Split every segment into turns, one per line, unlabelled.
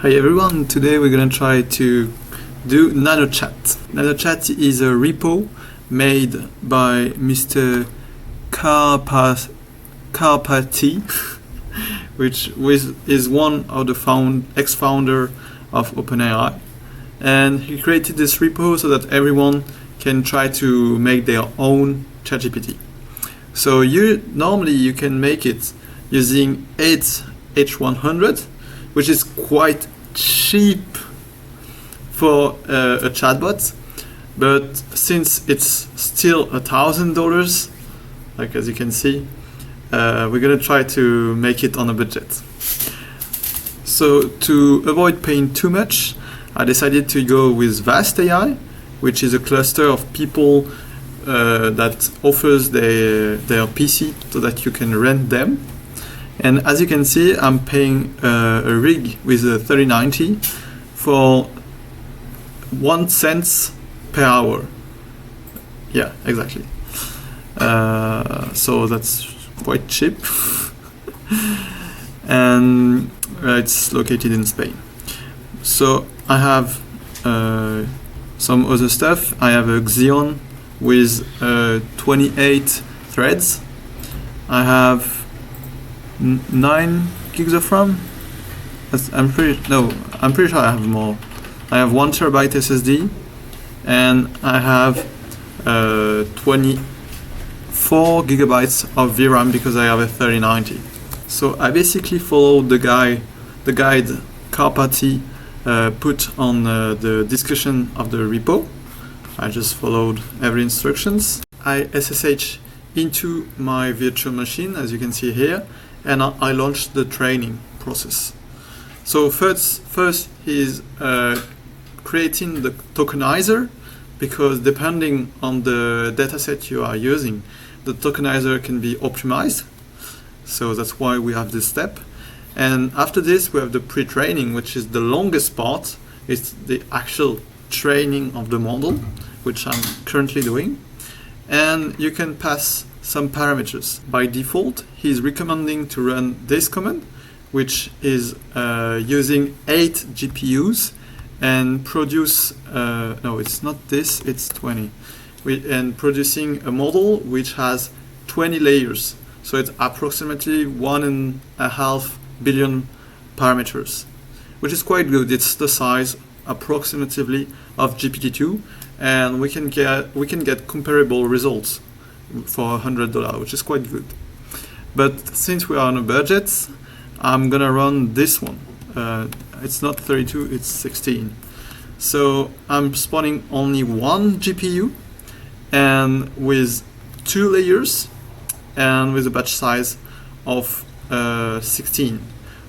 Hi everyone, today we're gonna try to do NanoChat. NanoChat is a repo made by Mr. Karpathy, which is one of the ex-founder of OpenAI. And he created this repo so that everyone can try to make their own ChatGPT. So normally you can make it using 8H100, which is quite cheap for a chatbot, but since it's still $1,000, like as you can see, we're gonna try to make it on a budget. So to avoid paying too much, I decided to go with Vast AI, which is a cluster of people that offers their PC so that you can rent them. And as you can see, I'm paying a rig with a 3090 for 1 cent per hour. Yeah, exactly. So that's quite cheap. And it's located in Spain. So I have some other stuff. I have a Xeon with 28 threads. I have 9 gigs of RAM. I'm pretty sure I have more. I have 1 terabyte SSD, and I have 24 gigabytes of VRAM because I have a 3090. So I basically followed the guide Karpathy put on the discussion of the repo. I just followed every instructions. I SSH into my virtual machine, as you can see here, and I launched the training process. So first is creating the tokenizer, because depending on the dataset you are using, the tokenizer can be optimized. So that's why we have this step. And after this, we have the pre-training, which is the longest part. It's the actual training of the model, which I'm currently doing. And you can pass some parameters. By default, he's recommending to run this command, which is using 8 GPUs and produce, no, it's not this, it's 20. And producing a model which has 20 layers. So it's approximately 1.5 billion parameters, which is quite good. It's the size approximately of GPT-2, and we can get comparable results for $100, which is quite good. But since we are on a budget, I'm gonna run this one. It's not 32, it's 16. So I'm spawning only 1 GPU and with 2 layers and with a batch size of 16.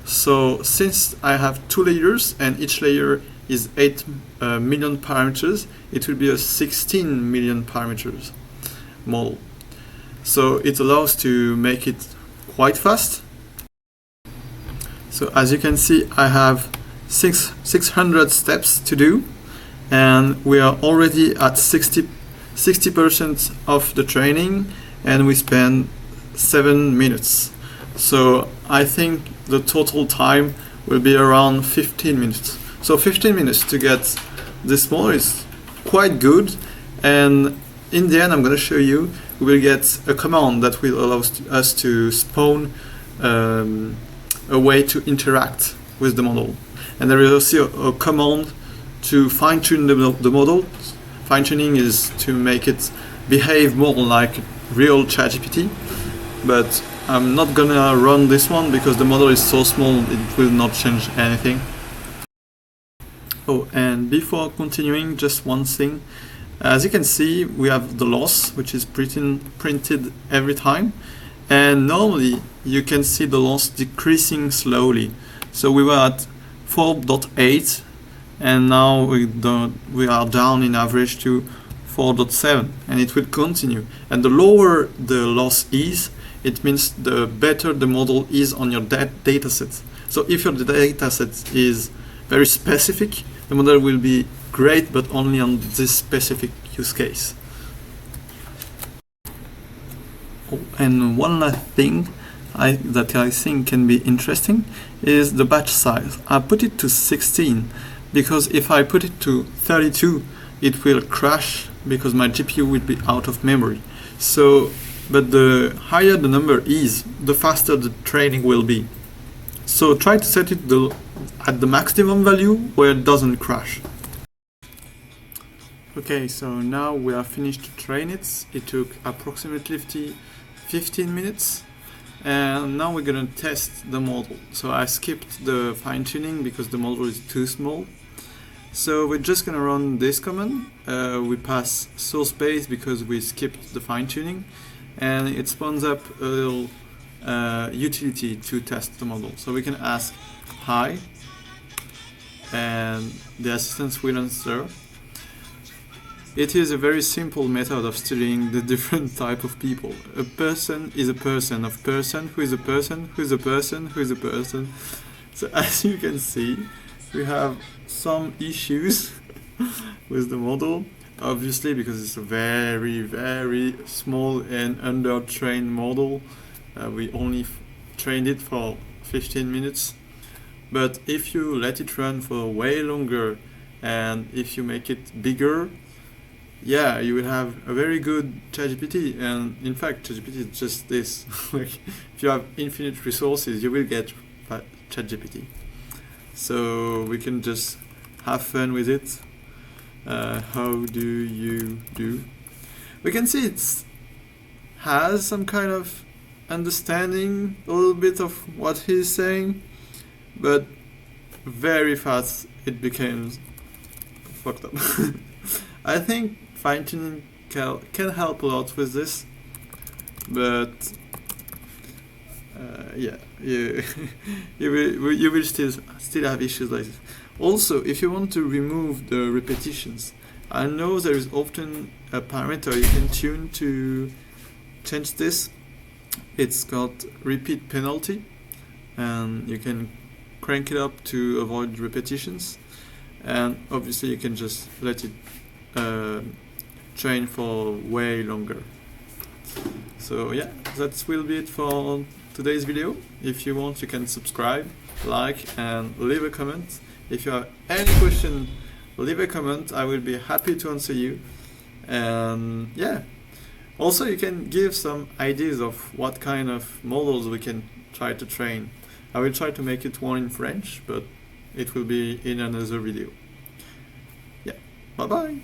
So since I have 2 layers and each layer is 8 million parameters, it will be a 16 million parameters model. So it allows to make it quite fast. So as you can see, I have 600 steps to do, and we are already at 60% of the training, and we spend 7 minutes. So I think the total time will be around 15 minutes. So 15 minutes to get this model is quite good, and in the end I'm going to show you we will get a command that will allow us to spawn a way to interact with the model. And there is also a command to fine-tune the model. Fine-tuning is to make it behave more like real ChatGPT, but I'm not gonna run this one because the model is so small it will not change anything. Oh, and before continuing, just one thing. As you can see, we have the loss, which is printed every time, and normally you can see the loss decreasing slowly. So we were at 4.8 and now we are down in average to 4.7, and it will continue. And the lower the loss is, it means the better the model is on your data set. So if your data set is very specific, the model will be great, but only on this specific use case. Oh, and one last thing, that I think can be interesting is the batch size. I put it to 16 because if I put it to 32, it will crash because my GPU will be out of memory. So, but the higher the number is, the faster the training will be. So try to set it at the maximum value where it doesn't crash. Okay, so now we are finished to train it. It took approximately 15 minutes. And now we're gonna test the model. So I skipped the fine-tuning because the model is too small. So we're just gonna run this command. We pass source base because we skipped the fine-tuning, and it spawns up a little utility to test the model. So we can ask hi, and the assistant will answer. It is a very simple method of studying the different type of people. A person is a person of person who is a person who is a person who is a person. So as you can see, we have some issues with the model, obviously because it's a very, very small and under-trained model. We only trained it for 15 minutes. But if you let it run for way longer and if you make it bigger, yeah, you will have a very good ChatGPT. And in fact, ChatGPT is just this. Like, if you have infinite resources, you will get ChatGPT. So we can just have fun with it. How do you do? We can see it has some kind of understanding a little bit of what he's saying, but very fast it became fucked up. I think fine-tuning can help a lot with this, but yeah, you will still have issues like this. Also, if you want to remove the repetitions, I know there is often a parameter you can tune to change this. It's called repeat penalty, and you can crank it up to avoid repetitions. And obviously you can just let it train for way longer. So yeah, that will be it for today's video. If you want, you can subscribe, like, and leave a comment. If you have any question, leave a comment. I will be happy to answer you. And yeah, also you can give some ideas of what kind of models we can try to train. I will try to make it one in French, but it will be in another video. Yeah, bye bye.